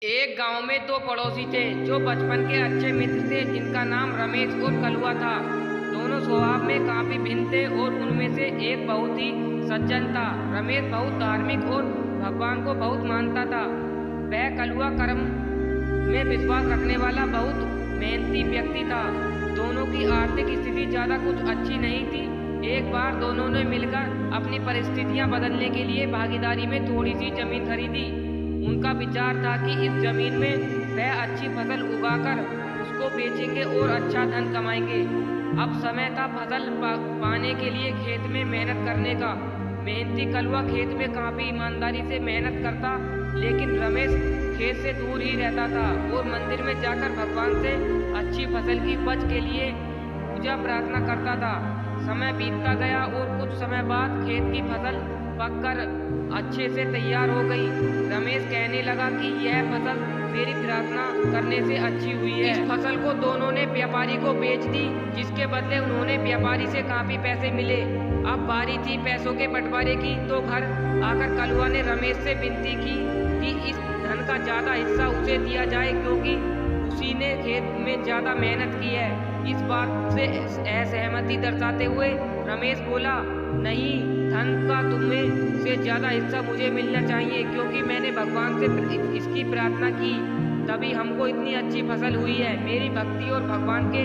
एक गांव में दो पड़ोसी थे जो बचपन के अच्छे मित्र थे, जिनका नाम रमेश और कलुआ था। दोनों स्वभाव में काफी भिन्न थे और उनमें से एक बहुत ही सज्जन था। रमेश बहुत धार्मिक और भगवान को बहुत मानता था। वह कलुआ कर्म में विश्वास रखने वाला बहुत मेहनती व्यक्ति था। दोनों की आर्थिक स्थिति ज्यादा कुछ अच्छी नहीं थी। एक बार दोनों ने मिलकर अपनी परिस्थितियां बदलने के लिए भागीदारी में थोड़ी सी जमीन खरीदी। उनका विचार था कि इस जमीन में वह अच्छी फसल उगाकर उसको बेचेंगे और अच्छा धन कमाएंगे। अब समय था फसल पाने के लिए खेत में मेहनत करने का। मेहनती कलुआ खेत में काफी ईमानदारी से मेहनत करता, लेकिन रमेश खेत से दूर ही रहता था और मंदिर में जाकर भगवान से अच्छी फसल की उपज के लिए पूजा प्रार्थना करता था। समय बीतता गया और कुछ समय बाद खेत की फसल पककर अच्छे से तैयार हो गई। रमेश कहने लगा कि यह फसल मेरी प्रार्थना करने से अच्छी हुई है। इस फसल को दोनों ने व्यापारी को बेच दी, जिसके बदले उन्होंने व्यापारी से काफी पैसे मिले। अब बारी थी पैसों के बंटवारे की, तो घर आकर कलुआ ने रमेश से विनती की कि इस धन का ज्यादा हिस्सा उसे दिया जाए, क्योंकि उसी ने खेत में ज्यादा मेहनत की है। इस बात से असहमति दर्शाते हुए रमेश बोला, नहीं, धन का तुम्हें से ज्यादा हिस्सा मुझे मिलना चाहिए, क्योंकि मैंने भगवान से इसकी प्रार्थना की, तभी हमको इतनी अच्छी फसल हुई है। मेरी भक्ति और भगवान के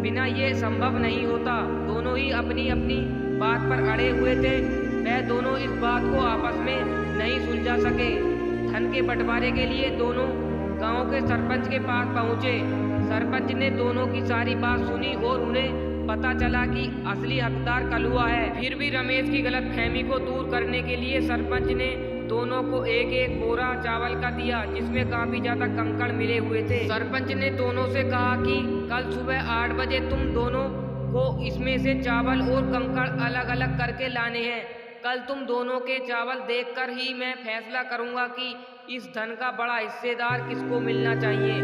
बिना ये संभव नहीं होता। दोनों ही अपनी अपनी बात पर अड़े हुए थे। वह दोनों इस बात को आपस में नहीं सुलझा सके। धन के बंटवारे के लिए दोनों गांव के सरपंच के पास पहुंचे। सरपंच ने दोनों की सारी बात सुनी और उन्हें पता चला कि असली हकदार कलुआ है। फिर भी रमेश की गलतफहमी को दूर करने के लिए सरपंच ने दोनों को एक एक बोरा चावल का दिया, जिसमें काफी ज्यादा कंकड़ मिले हुए थे। सरपंच ने दोनों से कहा कि कल सुबह 8 बजे तुम दोनों को इसमें से चावल और कंकड़ अलग अलग करके लाने हैं। कल तुम दोनों के चावल देखकर ही मैं फैसला करूंगा कि इस धन का बड़ा हिस्सेदार किसको मिलना चाहिए।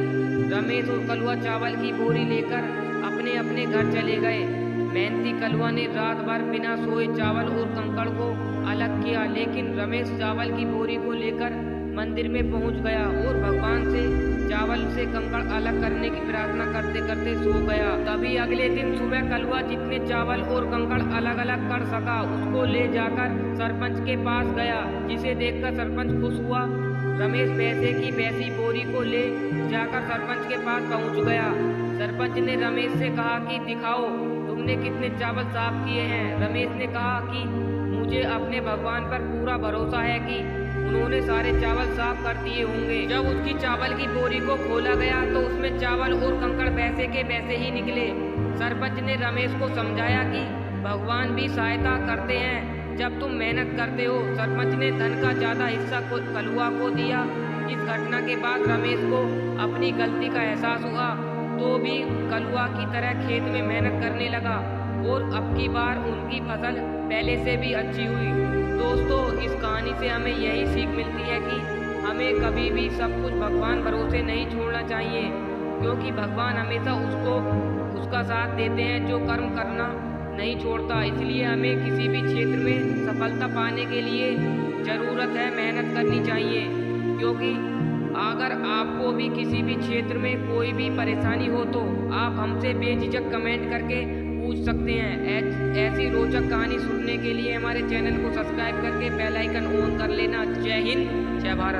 रमेश और कलुआ चावल की बोरी लेकर अपने अपने घर चले गए। मेहनती कलुआ ने रात भर बिना सोए चावल और कंकड़ को अलग किया, लेकिन रमेश चावल की बोरी को लेकर मंदिर में पहुंच गया और भगवान से चावल से कंकड़ अलग करने की प्रार्थना करते करते सो गया। तभी अगले दिन सुबह कलुआ जितने चावल और कंकड़ अलग अलग कर सका उसको ले जाकर सरपंच के पास गया, जिसे देखकर सरपंच खुश हुआ। रमेश वैसे की वैसी बोरी को ले जाकर सरपंच के पास पहुंच गया। सरपंच ने रमेश से कहा कि दिखाओ तुमने कितने चावल साफ किए हैं। रमेश ने कहा कि मुझे अपने भगवान पर पूरा भरोसा है कि उन्होंने सारे चावल साफ कर दिए होंगे। जब उसकी चावल की बोरी को खोला गया तो उसमें चावल और कंकड़ वैसे के वैसे ही निकले। सरपंच ने रमेश को समझाया कि भगवान भी सहायता करते हैं जब तुम मेहनत करते हो। सरपंच ने धन का ज्यादा हिस्सा कलुआ को दिया। इस घटना के बाद रमेश को अपनी गलती का एहसास हुआ, तो भी कलुआ की तरह खेत में मेहनत करने लगा और अब की बार उनकी फसल पहले से भी अच्छी हुई। दोस्तों, इस कहानी से हमें यही सीख मिलती है कि हमें कभी भी सब कुछ भगवान भरोसे नहीं छोड़ना चाहिए, क्योंकि भगवान हमेशा उसका साथ देते हैं जो कर्म करना नहीं छोड़ता। इसलिए हमें किसी भी क्षेत्र में सफलता पाने के लिए जरूरत है मेहनत करनी चाहिए, क्योंकि अगर आपको भी किसी भी क्षेत्र में कोई भी परेशानी हो तो आप हमसे बेझिझक कमेंट करके पूछ सकते हैं। ऐसी रोचक कहानी सुनने के लिए हमारे चैनल को सब्सक्राइब करके बेल आइकन ऑन कर लेना। जय हिंद, जय भारत।